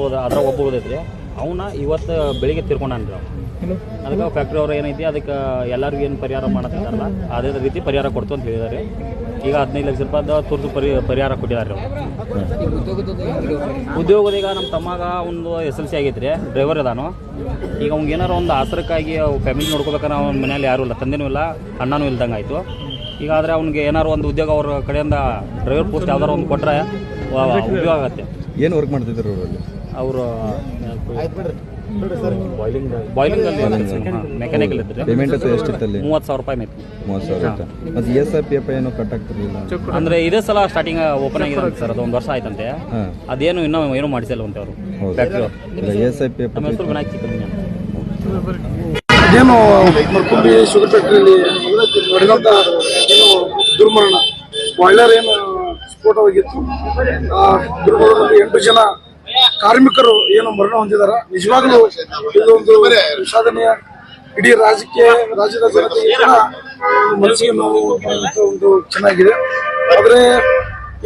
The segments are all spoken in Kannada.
ಜನ ಅದ್ರ ಒಬ್ಬ ಓದೈತ್ರಿ ಅವನ್ನ ಇವತ್ತು ಬೆಳಿಗ್ಗೆ ತೀರ್ಕೊಂಡಾನ್ರಿ ಅದಕ್ಕೆ ಫ್ಯಾಕ್ಟ್ರಿ ಅವ್ರು ಏನೈತಿ ಅದಕ್ಕೆ ಎಲ್ಲರಿಗೂ ಏನು ಪರಿಹಾರ ಮಾಡತ್ತಿದ್ದಾರಲ್ಲ ಅದೇ ರೀತಿ ಪರಿಹಾರ ಕೊಡ್ತು ಅಂತ ಹೇಳಿದ್ದಾರೆ. ಈಗ 15 ಲಕ್ಷ ರೂಪಾಯಿ ತುರ್ತು ಪರಿಹಾರ ಕೊಟ್ಟಿದ್ದಾರೆ ಉದ್ಯೋಗದ. ಈಗ ನಮ್ಮ ತಮ್ಮಾಗ ಒಂದು SLC ಆಗೈತ್ರಿ, ಡ್ರೈವರ್ ಅದಾನು. ಈಗ ಅವ್ನಿಗೆ ಏನಾರು ಒಂದು ಆಸರಕ್ಕಾಗಿ ಫ್ಯಾಮಿಲಿ ನೋಡ್ಕೋಬೇಕಾದ್ರೆ ಅವ್ನ ಮನೇಲಿ ಯಾರೂ ಇಲ್ಲ, ತಂದೆನೂ ಇಲ್ಲ ಅಣ್ಣನೂ ಇಲ್ದಂಗೆ ಆಯಿತು. ಈಗ ಆದರೆ ಅವ್ನಿಗೆ ಏನಾರು ಒಂದು ಉದ್ಯೋಗ ಅವ್ರ ಕಡೆಯಿಂದ ಡ್ರೈವರ್ ಪೋಸ್ಟ್ ಯಾವ್ದಾರು ಒಂದು ಕೊಟ್ಟರೆ ಉಪಯೋಗ ಆಗುತ್ತೆ. ಏನು ವರ್ಕ್ ಮಾಡ್ತಿದ್ರು ಅವರು ಬಾಯ್ಲಿಂಗ್ ಮೆಕ್ಯಾನಿಕಲ್ ಇದ್ದರೆ ಪೇಮೆಂಟ್ ಎಷ್ಟಿತ್ತಲ್ಲಿ? 30,000 ರೂಪಾಯಿ ಮೇಯ್ತು. 30,000. ಮತ್ತು ESI ಏನು ಕಟ್ ಆಗ್ತಿರಲಿಲ್ಲ ಅಂದರೆ ಇದೇ ಸಲ ಸ್ಟಾರ್ಟಿಂಗ್ ಓಪನ್ ಆಗಿದೆ ಸರ್, ಅದು 1 ವರ್ಷ ಆಯ್ತಂತೆ. ಅದೇನು ಇನ್ನೂ ಏನೂ ಮಾಡಿಸಿಲ್ಲ ಅಂತೆ ಅವರು ಫ್ಯಾಕ್ಟ್ರಿ ಅವರು. ESI ನಮ್ಮ ಹೆಸರು ವಿನಾಯಕ್ ಚಿಕ್ಕಮನಿ ಅಂತ. ಅದೇನು ಮರ್ಕುಂಬಿ ಶುಗರ್ ಫ್ಯಾಕ್ಟ್ರಿಯಲ್ಲಿ ನಡೆದಂಥ ಏನು ದುರ್ಮರಣ, ಬಾಯ್ಲರ್ ಏನು ಸ್ಫೋಟವಾಗಿತ್ತು. ದುರ್ಮರಣದಲ್ಲಿ 8 ಜನ ಕಾರ್ಮಿಕರು ಏನು ಮರಣ ಹೊಂದಿದ್ದಾರೆ. ನಿಜವಾಗ್ಲೂ ಇದೊಂದು ವಿಷಾದನೀಯ. ಇಡೀ ರಾಜ್ಯದ ಜನತೆಗೆ ಮನಸ್ಸಿಗೆ ನೋವು ಒಂದು ಚೆನ್ನಾಗಿದೆ. ಆದರೆ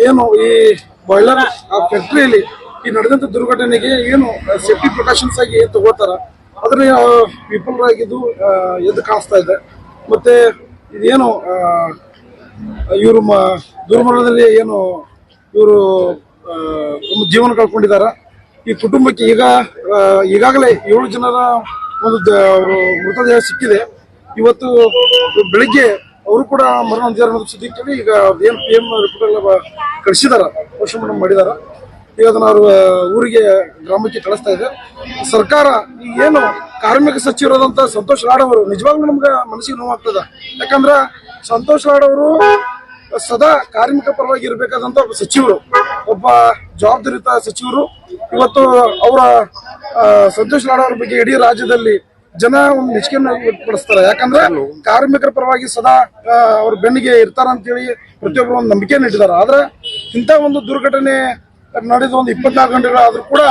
ಏನು ಈ ಬಾಯ್ಲರ್ ಆ ಫ್ಯಾಕ್ಟ್ರಿಯಲ್ಲಿ ಈ ನಡೆದಂಥ ದುರ್ಘಟನೆಗೆ ಏನು ಸೇಫ್ಟಿ ಪ್ರಿಕಾಷನ್ಸ್ ಆಗಿ ಏನು ತಗೋತಾರ ಅದನ್ನ ವಿಫಲರಾಗಿದ್ದು ಎದ್ದು ಕಾಣಿಸ್ತಾ ಇದೆ. ಮತ್ತೆ ಇದೇನು ಇವರು ದುರ್ಮರಣದಲ್ಲಿ ಏನು ಇವರು ತಮ್ಮ ಜೀವನ ಕಳ್ಕೊಂಡಿದ್ದಾರೆ. ಈ ಕುಟುಂಬಕ್ಕೆ ಈಗಾಗಲೇ 7 ಜನರ ಒಂದು ಮೃತದೇಹ ಸಿಕ್ಕಿದೆ. ಇವತ್ತು ಬೆಳಿಗ್ಗೆ ಅವರು ಕೂಡ ಮರಣ ಹೊಂದಿದ್ದಾರೆ ಅನ್ನೋದು ಸುದ್ದಿ ಕೇಳಿ ಈಗ ಏನು PM ರಿಪೋರ್ಟ್ ಎಲ್ಲ ಕಳಿಸಿದಾರ, ಪೋಸ್ಟ್ಮಾರ್ಟಮ್ ಮಾಡಿದಾರ. ಈಗ ಅದನ್ನ ಅವರು ಊರಿಗೆ ಗ್ರಾಮಕ್ಕೆ ಕಳಿಸ್ತಾ ಇದೆ ಸರ್ಕಾರ. ಏನು ಕಾರ್ಮಿಕ ಸಚಿವರಾದಂಥ ಸಂತೋಷ್ ಲಾಡ್ ಅವರು ನಿಜವಾಗ್ಲೂ ನಮ್ಗೆ ಮನಸ್ಸಿಗೆ ನೋವಾಗ್ತದ. ಯಾಕಂದ್ರೆ ಸಂತೋಷ್ ಲಾಡ್ ಅವರು ಸದಾ ಕಾರ್ಮಿಕ ಪರವಾಗಿ ಇರಬೇಕಾದಂತ ಒಬ್ಬ ಸಚಿವರು, ಒಬ್ಬ ಜವಾಬ್ದಾರಿಯುತ ಸಚಿವರು. ಇವತ್ತು ಅವರ ಸಂತೋಷ್ ಲಾಡ್ ಅವರ ಬಗ್ಗೆ ಇಡೀ ರಾಜ್ಯದಲ್ಲಿ ಜನ ಒಂದು ಮೆಚ್ಚುಗೆಯನ್ನು ವ್ಯಕ್ತಪಡಿಸ್ತಾರೆ. ಯಾಕಂದ್ರೆ ಕಾರ್ಮಿಕರ ಪರವಾಗಿ ಸದಾ ಅವ್ರ ಬೆನ್ನಿಗೆ ಇರ್ತಾರ ಅಂತೇಳಿ ಪ್ರತಿಯೊಬ್ಬರು ಒಂದು ನಂಬಿಕೆಯನ್ನು ಇಟ್ಟಿದ್ದಾರೆ. ಆದ್ರೆ ಇಂಥ ಒಂದು ದುರ್ಘಟನೆ ನಡೆದ ಒಂದು 24 ಗಂಟೆಗಳಾದ್ರೂ ಕೂಡ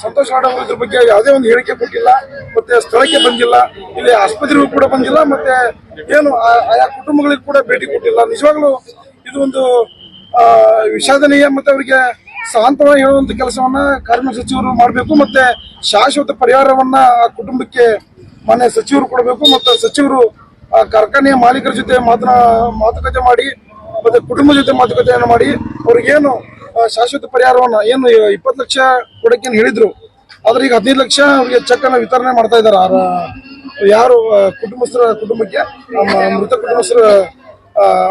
ಸಂತೋಷ್ ಲಾಡ್ ಅವರು ಇದ್ರ ಬಗ್ಗೆ ಯಾವುದೇ ಒಂದು ಹೇಳಿಕೆ ಕೊಟ್ಟಿಲ್ಲ, ಮತ್ತೆ ಸ್ಥಳಕ್ಕೆ ಬಂದಿಲ್ಲ, ಇಲ್ಲಿ ಆಸ್ಪತ್ರೆಗೂ ಕೂಡ ಬಂದಿಲ್ಲ, ಮತ್ತೆ ಏನು ಆಯಾ ಕುಟುಂಬಗಳಿಗೆ ಕೂಡ ಭೇಟಿ ಕೊಟ್ಟಿಲ್ಲ. ನಿಜವಾಗ್ಲೂ ಇದು ಒಂದು ವಿಷಾದನೀಯ. ಮತ್ತೆ ಅವರಿಗೆ ಸಾಂತ್ವನ ಹೇಳುವಂತ ಕೆಲಸವನ್ನ ಕಾರ್ಮಿಕ ಸಚಿವರು ಮಾಡಬೇಕು. ಮತ್ತೆ ಶಾಶ್ವತ ಪರಿಹಾರವನ್ನ ಆ ಕುಟುಂಬಕ್ಕೆ ಮಾನ್ಯ ಸಚಿವರು ಕೊಡಬೇಕು. ಮತ್ತೆ ಸಚಿವರು ಕಾರ್ಖಾನೆಯ ಮಾಲೀಕರ ಜೊತೆ ಮಾತುಕತೆ ಮಾಡಿ, ಮತ್ತೆ ಕುಟುಂಬದ ಜೊತೆ ಮಾತುಕತೆಯನ್ನು ಮಾಡಿ ಅವ್ರಿಗೇನು ಶಾಶ್ವತ ಪರಿಹಾರವನ್ನ ಏನು 20 ಲಕ್ಷ ಕೊಡಕ್ಕೆ ಹೇಳಿದ್ರು, ಆದ್ರೆ ಈಗ 15 ಲಕ್ಷ ಅವ್ರಿಗೆ ಚೆಕ್ ಅನ್ನ ವಿತರಣೆ ಮಾಡ್ತಾ ಇದ್ದಾರೆ. ಯಾರು ಕುಟುಂಬಕ್ಕೆ ಮೃತ ಕುಟುಂಬಸ್ಥರ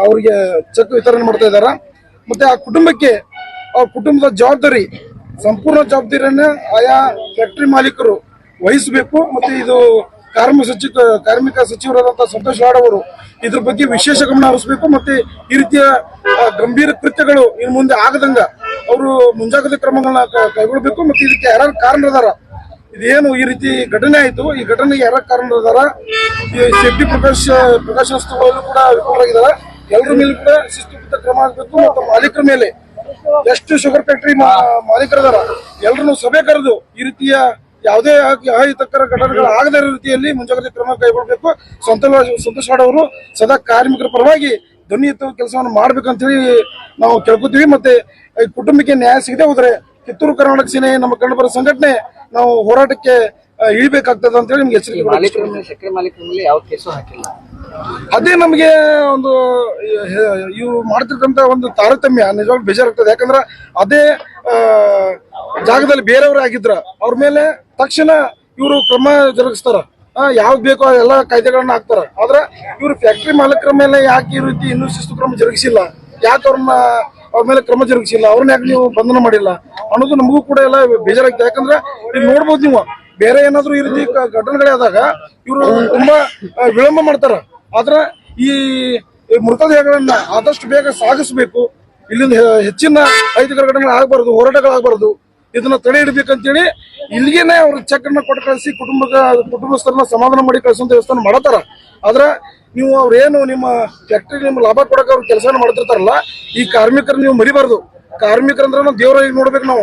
ಅವ್ರಿಗೆ ಚೆಕ್ ವಿತರಣೆ ಮಾಡ್ತಾ ಇದ್ದಾರೆ. ಮತ್ತೆ ಆ ಕುಟುಂಬಕ್ಕೆ ಅವ್ರ ಕುಟುಂಬದ ಜವಾಬ್ದಾರಿ, ಸಂಪೂರ್ಣ ಜವಾಬ್ದಾರಿಯನ್ನ ಆಯಾ ಫ್ಯಾಕ್ಟರಿ ಮಾಲೀಕರು ವಹಿಸಬೇಕು. ಮತ್ತೆ ಇದು ಕಾರ್ಮಿಕ ಸಚಿವರಾದಂತಹ ಸಂತೋಷ್ ಲಾಡ್ ಅವರು ಇದ್ರ ಬಗ್ಗೆ ವಿಶೇಷ ಗಮನ ಹರಿಸಬೇಕು. ಮತ್ತೆ ಈ ರೀತಿಯ ಗಂಭೀರ ಕೃತ್ಯಗಳು ಇನ್ನು ಮುಂದೆ ಆಗದಂಗ ಅವರು ಮುಂಜಾಗ್ರತೆ ಕ್ರಮಗಳನ್ನ ಕೈಗೊಳ್ಳಬೇಕು. ಮತ್ತೆ ಇದಕ್ಕೆ ಯಾರು ಕಾರಣದಾರ, ಇದೇನು ಈ ರೀತಿ ಘಟನೆ ಆಯ್ತು, ಈ ಘಟನೆಗೆ ಯಾರ ಕಾರಣದಾರ, ಈ ಸೇಫ್ಟಿ ಪ್ರಿಕಾಷನ್ಸ್ ತಗೊಳ್ಳಲು ಕೂಡ ವಿಫಲರಾಗಿದ್ದಾರೆ. ಎಲ್ಲರ ಮೇಲೆ ಕೂಡ ಶಿಸ್ತುಬದ್ಧ ಕ್ರಮ ಆಗಬೇಕು. ಮತ್ತು ಮಾಲೀಕರ ಮೇಲೆ ಎಷ್ಟು ಶುಗರ್ ಫ್ಯಾಕ್ಟರಿ ಮಾಲೀಕರದಾರ ಎಲ್ಲರನ್ನು ಸಭೆ ಕರೆದು ಈ ರೀತಿಯ ಯಾವುದೇ ಅಹಿತಕರ ಘಟನೆಗಳು ಆಗದ ರೀತಿಯಲ್ಲಿ ಮುಂಜಾಗ್ರತೆ ಕ್ರಮ ಕೈಗೊಳ್ಳಬೇಕು. ಸಂತೋಷ್ ಲಾಡ್ ಅವರು ಸದಾ ಕಾರ್ಮಿಕರ ಪರವಾಗಿ ಧ್ವನಿ ಎತ್ತುವ ಕೆಲಸವನ್ನು ಮಾಡ್ಬೇಕಂತ ಹೇಳಿ ನಾವು ಕೇಳ್ಕೊತೀವಿ. ಮತ್ತೆ ಕುಟುಂಬಕ್ಕೆ ನ್ಯಾಯ ಸಿಗದೆ ಹೋದ್ರೆ ಕಿತ್ತೂರು ಕರ್ನಾಟಕ ಸೇನೆ, ನಮ್ಮ ಕನ್ನಡಪರ ಸಂಘಟನೆ ನಾವು ಹೋರಾಟಕ್ಕೆ ಇಳಿಬೇಕಾಗ್ತದೆ ಅಂತ ಹೇಳಿ ನಿಮ್ಗೆ ಎಚ್ಚರಿಕೆ. ಅದೇ ನಮಗೆ ಒಂದು ಇವು ಮಾಡ್ತಿರ್ತಂತ ಒಂದು ತಾರತಮ್ಯ ನಿಜವಾಗ್ಲೂ ಬೇಜಾರಾಗ್ತದೆ. ಯಾಕಂದ್ರೆ ಅದೇ ಜಾಗದಲ್ಲಿ ಬೇರೆಯವರು ಆಗಿದ್ರ ಅವ್ರ ಮೇಲೆ ತಕ್ಷಣ ಇವರು ಕ್ರಮ ಜರುಗಿಸ್ತಾರ, ಯಾವ್ದು ಬೇಕೋ ಎಲ್ಲ ಕಾಯ್ದೆಗಳನ್ನ ಹಾಕ್ತಾರ. ಆದ್ರೆ ಇವರು ಫ್ಯಾಕ್ಟರಿ ಮಾಲೀಕರ ಮೇಲೆ ಯಾಕೆ ಈ ರೀತಿ ಇನ್ನೂ ಶಿಸ್ತು ಕ್ರಮ ಜರುಗಿಸಿಲ್ಲ, ಯಾಕೆ ಅವ್ರ ಮೇಲೆ ಕ್ರಮ ಜರುಗಿಸಿಲ್ಲ, ಅವ್ರನ್ನ ಯಾಕೆ ನೀವು ಬಂಧನ ಮಾಡಿಲ್ಲ ಅನ್ನೋದು ನಮಗೂ ಕೂಡ ಎಲ್ಲ ಬೇಜಾರಾಗ್ತದೆ. ಯಾಕಂದ್ರೆ ಇಲ್ಲಿ ನೋಡ್ಬೋದು ನೀವು, ಬೇರೆ ಏನಾದ್ರು ಈ ರೀತಿ ಘಟನೆಗಳೇ ಆದಾಗ ಇವರು ತುಂಬಾ ವಿಳಂಬ ಮಾಡ್ತಾರ. ಆದ್ರೆ ಈ ಮೃತದೇಹಗಳನ್ನ ಆದಷ್ಟು ಬೇಗ ಸಾಗಿಸ್ಬೇಕು. ಇಲ್ಲಿಂದ ಹೆಚ್ಚಿನ ಅಹಿತಕರ ಘಟನೆಗಳು ಆಗಬಾರ್ದು, ಹೋರಾಟಗಳಾಗಬಾರ್ದು. ಇದನ್ನ ತಡೆ ಹಿಡಬೇಕಂತೇಳಿ ಇಲ್ಲಿಗೇನೆ ಅವ್ರ ಚೆಕ್ ಅನ್ನ ಕೊಟ್ಟು ಕಳಿಸಿ ಕುಟುಂಬಸ್ಥರನ್ನ ಸಮಾಧಾನ ಮಾಡಿ ಕಳಿಸುವಂತ ವ್ಯವಸ್ಥೆ ಮಾಡತಾರ. ಆದ್ರೆ ನೀವು ಅವ್ರೇನು ನಿಮ್ಮ ಫ್ಯಾಕ್ಟ್ರಿ ನಿಮ್ಮ ಲಾಭ ಕೊಡಕ್ಕೆ ಅವ್ರ ಕೆಲಸ ಮಾಡ್ತಿರ್ತಾರಲ್ಲ, ಈ ಕಾರ್ಮಿಕರು ನೀವು ಮರಿಬಾರ್ದು. ಕಾರ್ಮಿಕರಂದ್ರೆ ನಾವು ದೇವರಾಗಿ ನೋಡ್ಬೇಕು.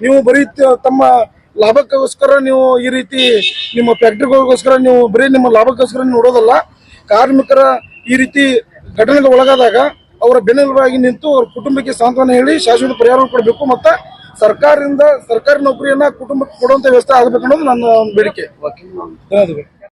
ನೀವು ಬರೀ ತಮ್ಮ ಲಾಭಕ್ಕೋಸ್ಕರ ನೀವು ಈ ರೀತಿ ನಿಮ್ಮ ಫ್ಯಾಕ್ಟ್ರಿಗೋಸ್ಕರ ನೀವು ಬರೀ ನಿಮ್ಮ ಲಾಭಕ್ಕೋಸ್ಕರ ನೋಡೋದಲ್ಲ. ಕಾರ್ಮಿಕರ ಈ ರೀತಿ ಘಟನೆಗೆ ಒಳಗಾದಾಗ ಅವರ ಬೆನ್ನೆಲುಬಾಗಿ ನಿಂತು ಅವ್ರ ಕುಟುಂಬಕ್ಕೆ ಸಾಂತ್ವನ ಹೇಳಿ ಶಾಶ್ವತ ಪರಿಹಾರ ಕೊಡಬೇಕು. ಮತ್ತೆ ಸರ್ಕಾರಿ ನೌಕರಿಯನ್ನ ಕುಟುಂಬಕ್ಕೆ ಕೊಡುವಂತ ವ್ಯವಸ್ಥೆ ಆಗಬೇಕು ಅನ್ನೋದು ನನ್ನ ಒಂದು ಬೇಡಿಕೆ. ಧನ್ಯವಾದಗಳು.